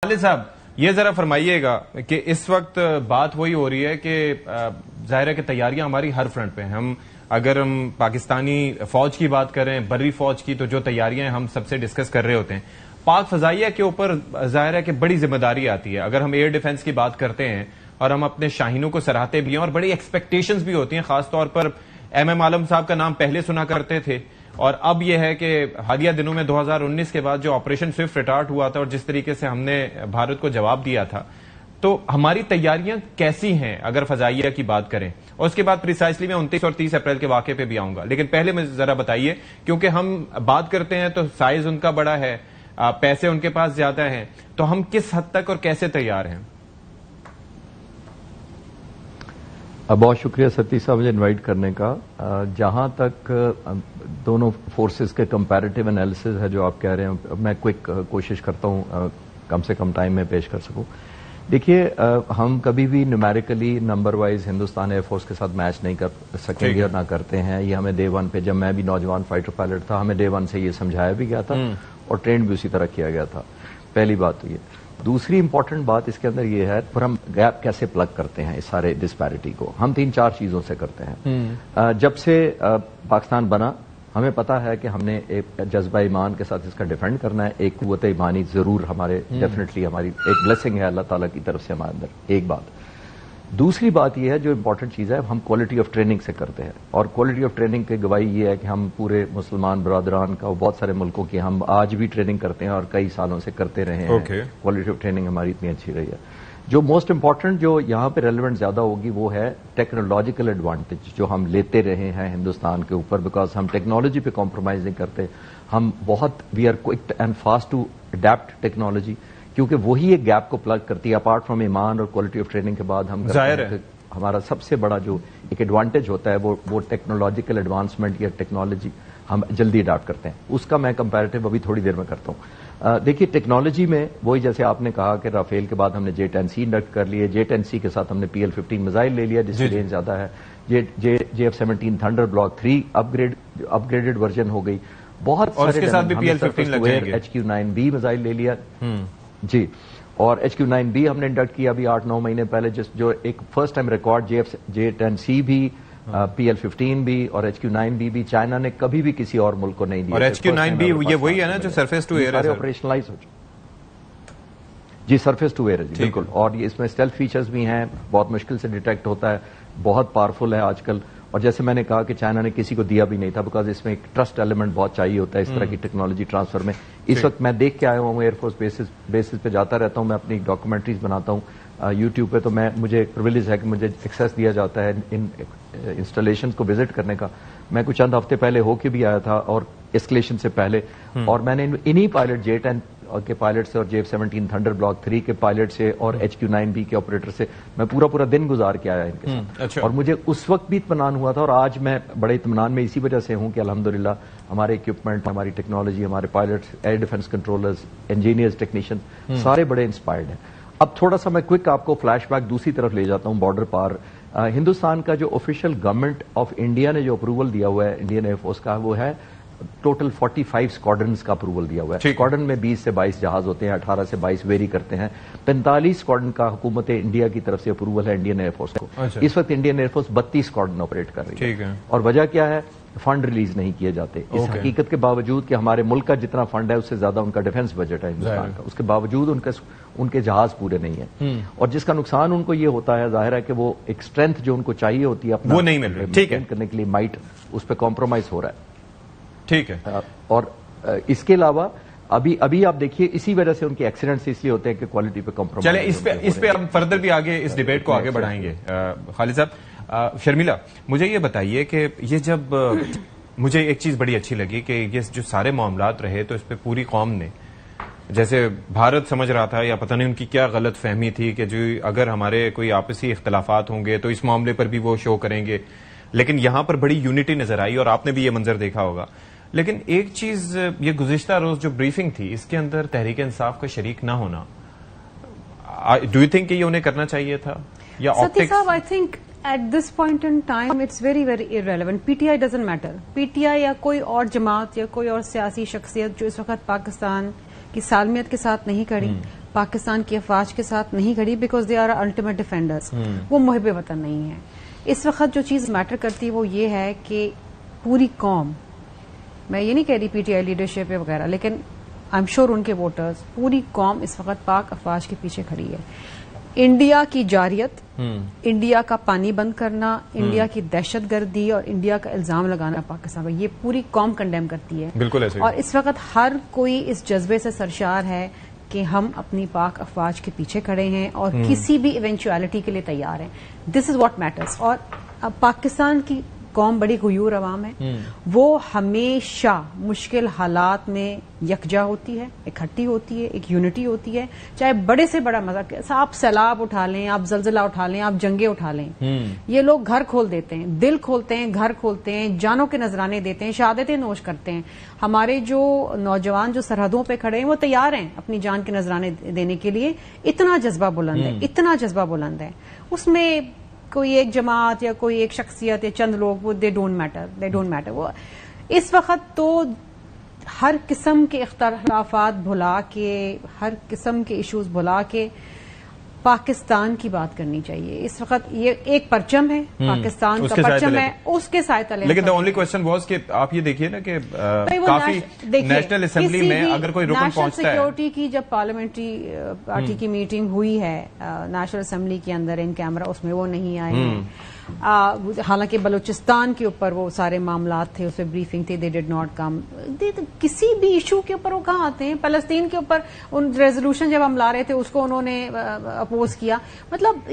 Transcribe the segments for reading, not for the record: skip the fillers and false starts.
خالد صاحب یہ ذرا فرمائیے گا کہ اس وقت بات وہی ہو رہی ہے کہ ظاہر ہے کہ تیاریاں ہماری ہر فرنٹ پہ ہیں. اگر ہم پاکستانی فوج کی بات کریں, بری فوج کی, تو جو تیاریاں ہم سب سے ڈسکس کر رہے ہوتے ہیں. پاک فضائیہ کے اوپر ظاہر ہے کہ بڑی ذمہ داری آتی ہے. اگر ہم ایئر ڈیفنس کی بات کرتے ہیں اور ہم اپنے شاہینوں کو سراہتے بھی ہیں اور بڑی ایکسپیکٹیشنز بھی ہوتی ہیں, خاص طور پر ایم عالم صاحب کا نام پہلے سنا کرتے تھے, اور اب یہ ہے کہ حالیہ دنوں میں 2019 کے بعد جو آپریشن سوئفٹ ریٹارٹ ہوا تھا اور جس طریقے سے ہم نے بھارت کو جواب دیا تھا, تو ہماری تیاریاں کیسی ہیں اگر فضائیہ کی بات کریں؟ اور اس کے بعد پریسائسلی میں 29 اور 30 اپریل کے واقعے پہ بھی آؤں گا, لیکن پہلے مجھے ذرا بتائیے, کیونکہ ہم بات کرتے ہیں تو سائز ان کا بڑا ہے, پیسے ان کے پاس زیادہ ہیں, تو ہم کس حد تک اور کیسے تیار ہیں؟ بہت شکریہ ستی صاحب مجھے انوائٹ کرنے کا. جہاں تک دونوں فورسز کے کمپیریٹیو انالیسز ہے جو آپ کہہ رہے ہیں, میں کوئک کوشش کرتا ہوں کم سے کم ٹائم میں پیش کر سکوں. دیکھیے, ہم کبھی بھی numerically number wise Hindustan air force کے ساتھ میچ نہیں کر سکیں گے اور نہ کرتے ہیں. یہ ہمیں ڈے ون پہ, جب میں بھی نوجوان فائٹر پائلٹ تھا, ہمیں ڈے ون سے یہ سمجھایا بھی گیا تھا اور ٹرینڈ بھی اسی طرح کیا گیا تھا. پہلی بات تو یہ. دوسری امپورٹنٹ بات اس کے اندر یہ ہے, پر ہم گیپ کیسے پلگ کرتے ہیں اس سارے ڈسپیرٹی کو. ہم 3-4 چیزوں سے کرتے ہیں. جب سے پاکستان بنا ہمیں پتا ہے کہ ہم نے ایک جذبہ ایمان کے ساتھ اس کا ڈیفینڈ کرنا ہے. ایک قوت ایمانی ضرور ہمارے ڈیفینیٹلی ہماری ایک بلیسنگ ہے اللہ تعالیٰ کی طرف سے ہمارے اندر, ایک بات. دوسری بات یہ ہے جو امپورٹنٹ چیز ہے, ہم کوالٹی آف ٹریننگ سے کرتے ہیں. اور کوالٹی آف ٹریننگ کی گواہی یہ ہے کہ ہم پورے مسلمان برادران کا, بہت سارے ملکوں کی ہم آج بھی ٹریننگ کرتے ہیں اور کئی سالوں سے کرتے رہے ہیں. کوالٹی آف ٹریننگ ہماری اتنی اچھی رہی ہے. جو موسٹ امپورٹنٹ جو یہاں پہ ریلیونٹ زیادہ ہوگی وہ ہے ٹیکنالوجیکل ایڈوانٹیج جو ہم لیتے رہے ہیں ہندوستان کے اوپر, بیکاز ہم ٹیکنالوجی پہ کمپرومائز نہیں کرتے. ہم بہت we are quick and fast to adapt technology, کیونکہ وہی ایک گیپ کو پلگ کرتی ہے. اپارٹ فرام ایمان اور کوالٹی آف ٹریننگ کے بعد ہم ہمارا سب سے بڑا جو ایک ایڈوانٹیج ہوتا ہے وہ ٹیکنالوجیکل ایڈوانسمنٹ یا ٹیکنالوجی ہم جلدی اڈاپٹ کرتے ہیں. اس کا میں کمپیریٹیو ابھی تھوڑی دیر میں کرتا ہوں. دیکھیے, ٹیکنالوجی میں وہی جیسے آپ نے کہا کہ رافیل کے بعد ہم نے J-10C انڈکٹ کر لیے, J-10C کے ساتھ ہم نے PL-15 میزائل لے لیا جس کی رینج زیادہ ہے. JF-17 تھنڈر بلاک 3 اپ گریڈڈ ورژن ہو گئی. بہت سارے HQ-9B میزائل لے لیا جی, اور HQ-9B ہم نے انڈکٹ کیا ابھی 8-9 مہینے پہلے, جو ایک فرسٹ ٹائم ریکارڈ. J-10C بھی, PL-15 بھی اور HQ-9B بھی چائنا نے کبھی بھی کسی اور ملک کو نہیں دیا. اور HQ-9B یہ وہی ہے نا جو سرفیس ٹو ایئر ہے, آپریشنلائز ہو جی, سرفیس ٹو ایئر ہے جی بالکل. اور اس میں اسٹیلتھ فیچرز بھی ہیں, بہت مشکل سے ڈیٹیکٹ ہوتا ہے, بہت پاورفل ہے آج کل. اور جیسے میں نے کہا کہ چائنا نے کسی کو دیا بھی نہیں تھا, بیکاز اس میں ایک ٹرسٹ ایلیمنٹ بہت چاہیے ہوتا ہے اس طرح کی ٹیکنالوجی ٹرانسفر میں. اس وقت میں دیکھ کے آیا ہوں, ایئر فورس بیسز پہ جاتا رہتا ہوں, میں اپنی ڈاکومنٹریز بناتا ہوں یوٹیوب پہ, تو مجھے پرویلیج ہے کہ مجھے ایکسیس دیا جاتا ہے ان انسٹالیشنز کو وزٹ کرنے کا. میں کچھ چند ہفتے پہلے ہو کے بھی آیا تھا اور اسکلیشن سے پہلے, اور میں نے انہی پائلٹ J-10 کے پائلٹ سے اور JF-17 تھنڈر بلاک 3 کے پائلٹ سے اور HQ-9B کے آپریٹر سے میں پورا دن گزار کے آیا ان کے ساتھ. اور مجھے اس وقت بھی اطمینان ہوا تھا, اور آج میں بڑے اطمینان میں اسی وجہ سے ہوں کہ الحمدللہ ہمارے اکوپمنٹ, ہماری ٹیکنالوجی, ہمارے pilots, air defence controllers, engineers, technician سارے بڑے انسپائرڈ ہیں. اب تھوڑا سا میں کوئک آپ کو فلیش بیک دوسری طرف لے جاتا ہوں, بارڈر پار. ہندوستان کا جو آفیشیل گورنمنٹ آف انڈیا نے جو اپروول دیا ہوا ہے انڈین ایئر فورس کا, وہ ہے ٹوٹل 45 اسکواڈرنز کا اپروول دیا ہوا ہے. اسکواڈرن میں 20 سے 22 جہاز ہوتے ہیں, 18 سے 22 ویری کرتے ہیں. 45 اسکواڈرن کا حکومت انڈیا کی طرف سے اپروول ہے انڈین ایئر فورس کو. اس وقت Indian air force 32 squadron operate کر رہی ہے. اور وجہ کیا ہے؟ فنڈ ریلیز نہیں کیے جاتے. اس حقیقت کے باوجود کہ ہمارے ملک کا جتنا فنڈ ہے اس سے زیادہ ان کا ڈیفنس بجٹ ہے ہندوستان کا, اس کے باوجود ان کے جہاز پورے نہیں ہیں. اور جس کا نقصان ان کو یہ ہوتا ہے, ظاہر ہے کہ وہ ایک اسٹرینتھ جو ان کو چاہیے ہوتی ہے اپنا وہ نہیں مل رہی کرنے کے لیے, مائٹ اس پہ کمپرومائز ہو رہا ہے. ٹھیک ہے. اور اس کے علاوہ ابھی آپ دیکھیے اسی وجہ سے ان کے ایکسیڈنٹس اس لیے ہوتے ہیں کہ کوالٹی پہ کمپرومائز. چلیں اس پہ ہم فردر بھی آگے اس ڈیبیٹ کو آگے بڑھائیں گے. خالد صاحب, شرمیلا مجھے یہ بتائیے کہ یہ جب مجھے ایک چیز بڑی اچھی لگی کہ یہ جو سارے معاملات رہے تو اس پہ پوری قوم نے, جیسے بھارت سمجھ رہا تھا یا پتہ نہیں ان کی کیا غلط فہمی تھی کہ جو اگر ہمارے کوئی آپسی اختلافات ہوں گے تو اس معاملے پر بھی وہ شو کریں گے, لیکن یہاں پر بڑی یونٹی نظر آئی اور آپ نے بھی یہ منظر دیکھا ہوگا. لیکن ایک چیز, یہ گزشتہ روز جو بریفنگ تھی اس کے اندر تحریک انصاف کا شریک نہ ہونا, ڈو یو تھنک کہ یہ انہیں کرنا چاہیے تھا یا optics? At this point in time, it's very, very irrelevant. PTI doesn't matter. PTI یا کوئی اور جماعت یا کوئی اور سیاسی شخصیت جو اس وقت پاکستان کی سالمیت کے ساتھ نہیں کھڑی, پاکستان کی افواج کے ساتھ نہیں کھڑی because they are ultimate defenders. وہ محب وطن نہیں ہے. اس وقت جو چیز میٹر کرتی ہے وہ یہ ہے کہ پوری قوم, میں یہ نہیں کہہ رہی پی ٹی آئی لیڈرشپ وغیرہ, لیکن آئی ایم شیور ان کے ووٹرز, پوری قوم اس وقت پاک افواج کے پیچھے کھڑی ہے. انڈیا کی جارحیت, انڈیا کا پانی بند کرنا, انڈیا کی دہشت گردی اور انڈیا کا الزام لگانا پاکستان پر, یہ پوری قوم کنڈیم کرتی ہے. بالکل ایسے. اور اس وقت ہر کوئی اس جذبے سے سرشار ہے کہ ہم اپنی پاک افواج کے پیچھے کھڑے ہیں اور کسی بھی ایونچوالٹی کے لیے تیار ہیں. دس از واٹ میٹرز. اور پاکستان کی قوم بڑی غیور عوام ہے, وہ ہمیشہ مشکل حالات میں یکجا ہوتی ہے, اکٹھی ہوتی ہے, ایک یونٹی ہوتی ہے, چاہے بڑے سے بڑا مذاق, آپ سیلاب اٹھا لیں, آپ زلزلہ اٹھا لیں, آپ جنگیں اٹھا لیں, یہ لوگ گھر کھول دیتے ہیں, دل کھولتے ہیں, گھر کھولتے ہیں, جانوں کے نذرانے دیتے ہیں, شہادتیں نوش کرتے ہیں. ہمارے جو نوجوان جو سرحدوں پہ کھڑے ہیں وہ تیار ہیں اپنی جان کے نذرانے دینے کے لیے. اتنا جذبہ بلند ہے, اتنا جذبہ بلند ہے. اس میں کوئی ایک جماعت یا کوئی ایک شخصیت یا چند لوگ وہ دے ڈونٹ میٹر. وہ اس وقت تو ہر قسم کے اختلافات بھلا کے, ہر قسم کے ایشوز بھلا کے پاکستان کی بات کرنی چاہیے. اس وقت یہ ایک پرچم ہے, پاکستان کا پرچم ہے, اس کے سائے تلے. لیکن the only question was کہ آپ یہ دیکھیے نا کہ کافی نیشنل اسمبلی میں اگر کوئی رکن پہنچتا ہے, سیکیورٹی کی جب پارلیمنٹری پارٹی کی میٹنگ ہوئی ہے نیشنل اسمبلی کے اندر ان کیمرہ, اس میں وہ نہیں آئے ہیں. حالانکہ بلوچستان کے اوپر وہ سارے معاملات تھے, اس پہ بریفنگ تھی, دے ڈڈ ناٹ کم. کسی بھی ایشو کے اوپر وہ کہاں آتے ہیں؟ فلسطین کے اوپر ان ریزولوشن جب ہم لا رہے تھے اس کو انہوں نے اپوز کیا. مطلب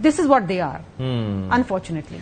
this is what they are unfortunately.